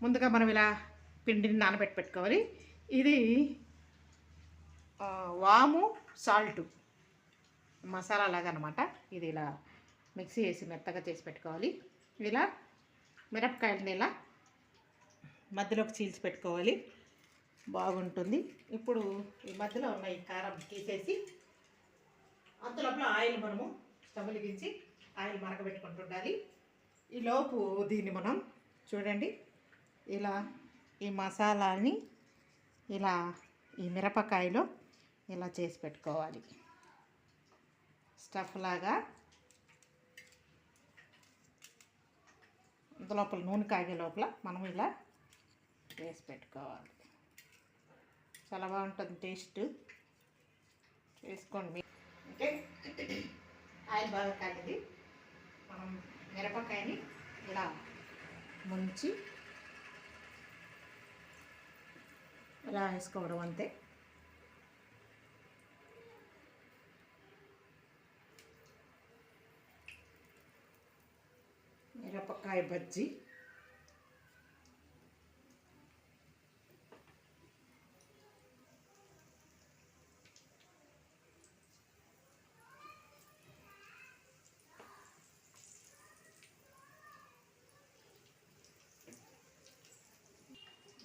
ముందుగా మనం ఇలా పిండిని పెట్టుకోవాలి. ఇది వాము సాల్ట్ మసాలా లాగా అనమాట. ఇది ఇలా మిక్సీ వేసి మెత్తగా చేసి పెట్టుకోవాలి. ఇలా మిరపకాయలని ఇలా మధ్యలోకి చీల్చి పెట్టుకోవాలి, బాగుంటుంది. ఇప్పుడు ఈ మధ్యలో ఉన్న ఈ కారం తీసేసి అంతలోపల ఆయిల్ మనము స్టవ్ వెలిగించి ఆయిల్ మరగబెట్టుకుంటుండాలి. ఈలోపు దీన్ని మనం చూడండి ఇలా ఈ మసాలాని ఇలా ఈ మిరపకాయలో ఇలా చేసి పెట్టుకోవాలి. స్టఫ్ లాగా అంతలోపల నూనె కాగే లోపల మనం ఇలా వేసి పెట్టుకోవాలి. చాలా బాగుంటుంది టేస్ట్, చేసుకోండి. ఓకే, ఆయిల్ బాగా కాగింది. మనం మిరపకాయని ఇలా ముంచి ఇలా వేసుకోవడం అంతే. మిరపకాయ బజ్జీ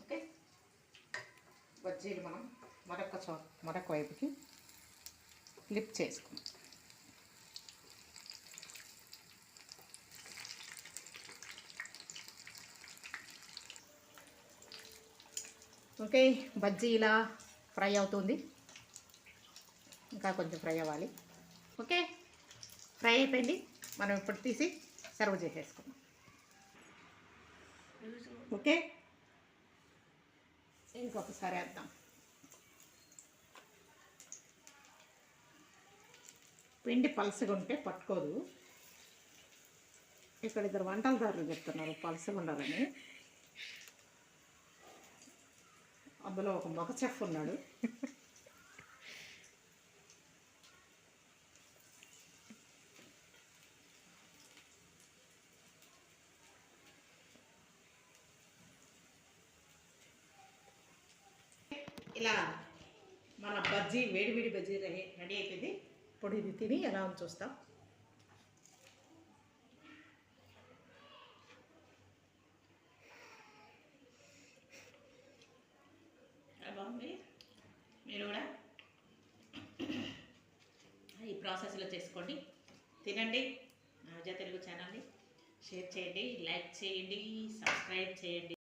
ఓకే. బజ్జీలు మనం మరొక వైపుకి ఫ్లిప్ చేసుకుంటాం. ఓకే, బజ్జీ ఇలా ఫ్రై అవుతుంది, ఇంకా కొంచెం ఫ్రై అవ్వాలి. ఓకే, ఫ్రై అయిపోయింది. మనం ఇప్పుడు తీసి సర్వ్ చేసేసుకుందాం. ఓకే, ఇంకొకసారి వేద్దాం. పిండి పలసగా ఉంటే పట్టుకోదు. ఇక్కడ ఇద్దరు వంటలదారులు చెప్తున్నారు పలసగా ఉండాలని. అందులో ఒక మగ చెఫ్ ఉన్నాడు. ఇలా మన బజ్జీ వేడి బజ్జీ రెడీ అయిపోయింది. ఇప్పుడు ఇది తిని ఎలా ఉంది చూస్తాం. బాగుంది. మీరు కూడా ఈ ప్రాసెస్లో చేసుకోండి, తినండి. విజయ తెలుగు ఛానల్ని షేర్ చేయండి, లైక్ చేయండి, సబ్స్క్రైబ్ చేయండి.